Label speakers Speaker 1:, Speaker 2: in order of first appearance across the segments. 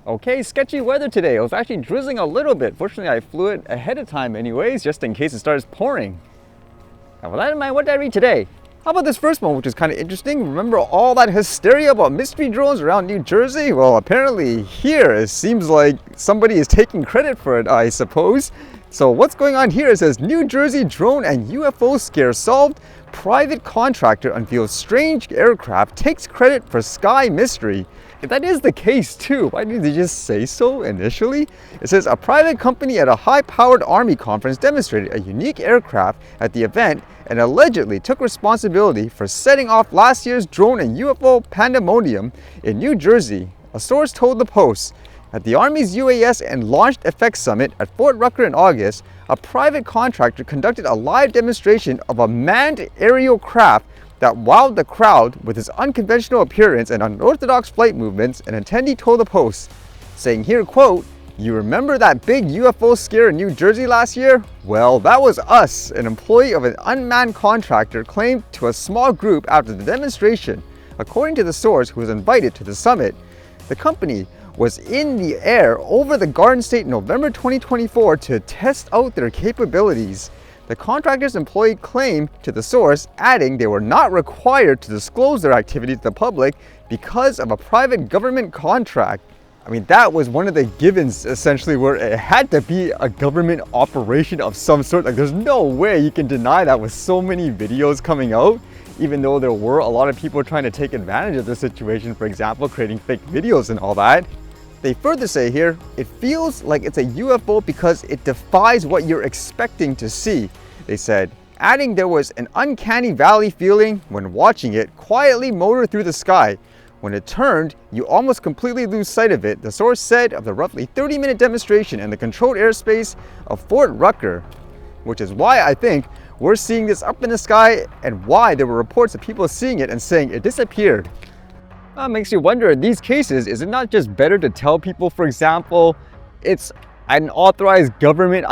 Speaker 1: Okay, sketchy weather today. It was actually drizzling a little bit. Fortunately, I flew it ahead of time anyways, just in case it starts pouring. Now, with that in mind, what did I read today? How about this first one, which is kind of interesting? Remember all that hysteria about mystery drones around New Jersey? Well, apparently here, it seems like somebody is taking credit for it, I suppose. So what's going on here? It says, New Jersey drone and UFO scare solved. Private contractor unveils strange aircraft, takes credit for sky mystery. If that is the case too, why didn't they just say so initially? It says a private company at a high-powered army conference demonstrated a unique aircraft at the event and allegedly took responsibility for setting off last year's drone and UFO pandemonium in New Jersey, a source told the Post. At the Army's UAS and Launched Effects Summit at Fort Rucker in August, a private contractor conducted a live demonstration of a manned aerial craft that wowed the crowd with its unconventional appearance and unorthodox flight movements, an attendee told the Post, saying here, quote, "You remember that big UFO scare in New Jersey last year? Well, that was us," an employee of an unmanned contractor claimed to a small group after the demonstration. According to the source who was invited to the summit, the company was in the air over the Garden State in November 2024 to test out their capabilities. The contractor's employee claimed to the source, adding they were not required to disclose their activity to the public because of a private government contract. I mean, that was one of the givens essentially, where it had to be a government operation of some sort. Like, there's no way you can deny that with so many videos coming out, even though there were a lot of people trying to take advantage of the situation, for example, creating fake videos and all that. They further say here, it feels like it's a UFO because it defies what you're expecting to see, they said, adding there was an uncanny valley feeling when watching it quietly motor through the sky. When it turned, you almost completely lose sight of it, the source said of the roughly 30-minute demonstration in the controlled airspace of Fort Rucker, which is why I think we're seeing this up in the sky and why there were reports of people seeing it and saying it disappeared. That makes you wonder, in these cases, is it not just better to tell people, for example, it's an authorized government,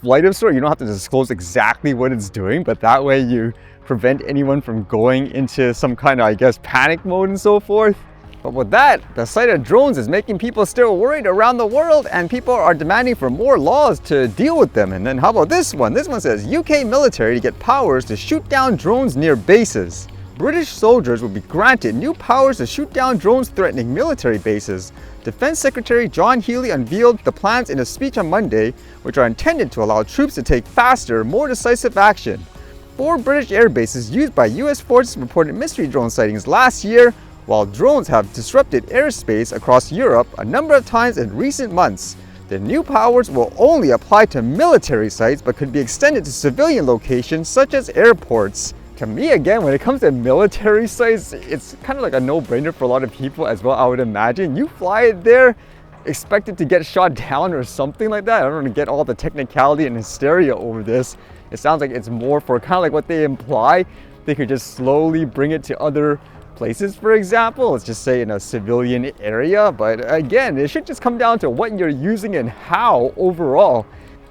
Speaker 1: flight of sort? You don't have to disclose exactly what it's doing, but that way you prevent anyone from going into some kind of, panic mode and so forth. But with that, the sight of drones is making people still worried around the world, and people are demanding for more laws to deal with them. And then how about this one? This one says, UK military to get powers to shoot down drones near bases. British soldiers will be granted new powers to shoot down drones threatening military bases. Defense Secretary John Healey unveiled the plans in a speech on Monday, which are intended to allow troops to take faster, more decisive action. 4 British air bases used by US forces reported mystery drone sightings last year, while drones have disrupted airspace across Europe a number of times in recent months. The new powers will only apply to military sites but could be extended to civilian locations such as airports. To me, again, when it comes to military sites, it's kind of like a no-brainer for a lot of people as well, I would imagine. You fly it there, expect it to get shot down or something like that. I don't want to get all the technicality and hysteria over this. It sounds like it's more for kind of like what they imply. They could just slowly bring it to other places, for example. Let's just say in a civilian area. But again, it should just come down to what you're using and how overall.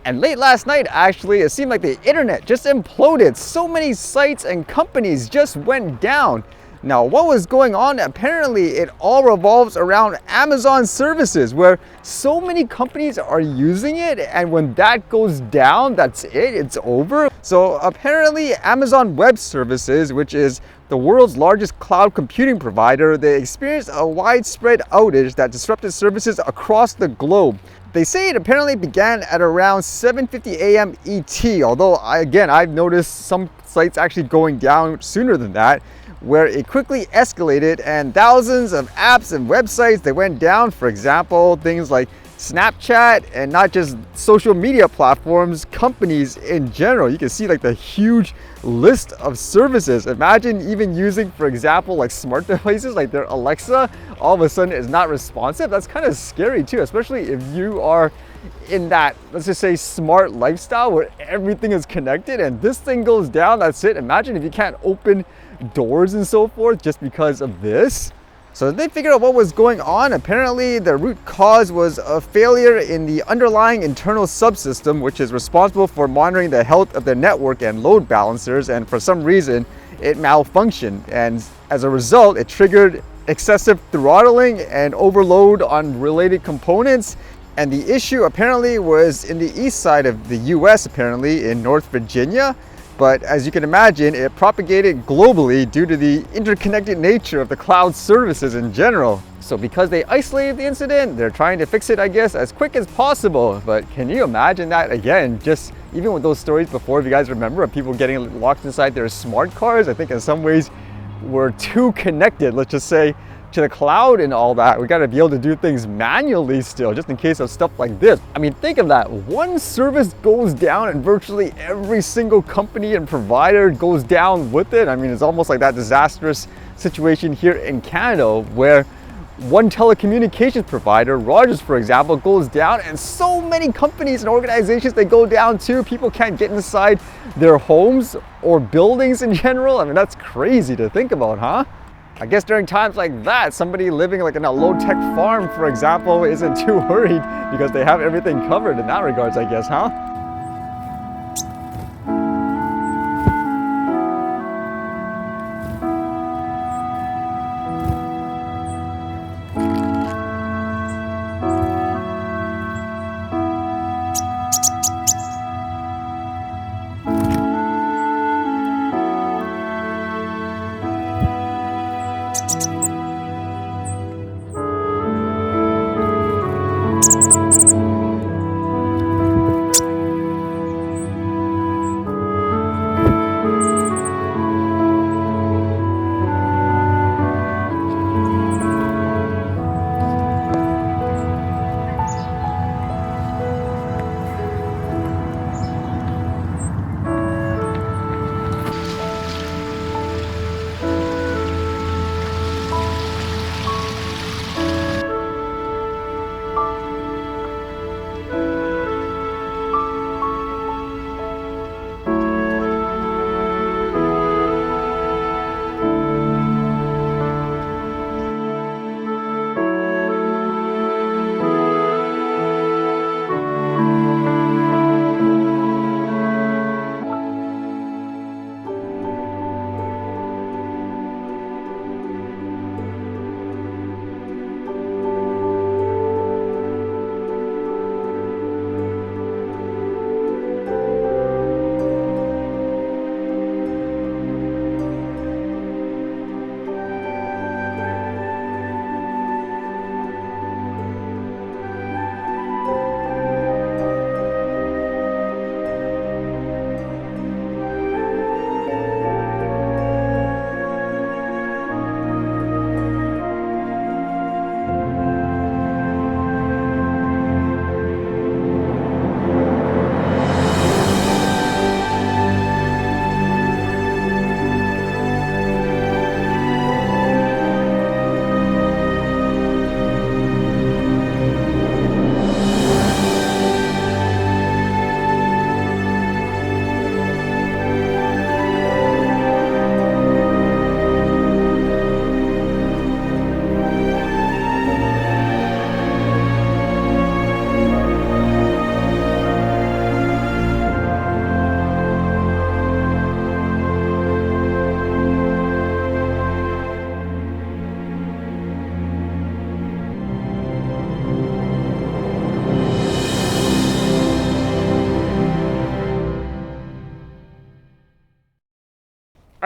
Speaker 1: And late last night, actually, it seemed like the internet just imploded. So many sites and companies just went down. Now, what was going on? Apparently, it all revolves around Amazon services, where so many companies are using it, and when that goes down, that's it, it's over. So apparently, Amazon Web Services, which is the world's largest cloud computing provider, they experienced a widespread outage that disrupted services across the globe. They say it apparently began at around 7:50 a.m. ET, although I've noticed some sites actually going down sooner than that, where it quickly escalated and thousands of apps and websites that went down. For example, things like Snapchat, and not just social media platforms, companies in general. You can see like the huge list of services. Imagine even using, for example, like smart devices like their Alexa all of a sudden is not responsive. That's kind of scary too, especially if you are in that, let's just say, smart lifestyle where everything is connected and this thing goes down, that's it. Imagine if you can't open doors and so forth just because of this. So they figured out what was going on. Apparently, the root cause was a failure in the underlying internal subsystem, which is responsible for monitoring the health of the network and load balancers, and for some reason, it malfunctioned. And as a result, it triggered excessive throttling and overload on related components. And the issue apparently was in the east side of the US, apparently in North Virginia. But as you can imagine, it propagated globally due to the interconnected nature of the cloud services in general. So because they isolated the incident, they're trying to fix it, I guess, as quick as possible. But can you imagine that again? Just even with those stories before, if you guys remember, of people getting locked inside their smart cars, I think in some ways we're too connected, let's just say, to the cloud and all that. We got to be able to do things manually still, just in case of stuff like this. I mean, think of that. One service goes down and virtually every single company and provider goes down with it. I mean, it's almost like that disastrous situation here in Canada where one telecommunications provider, Rogers for example, goes down, and so many companies and organizations, they go down too. People can't get inside their homes or buildings in general. I mean, that's crazy to think about, huh? I guess during times like that, somebody living like in a low-tech farm, for example, isn't too worried because they have everything covered in that regards, I guess, huh?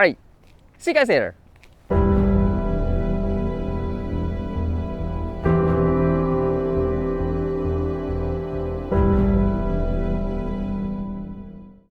Speaker 1: All right, see you guys later.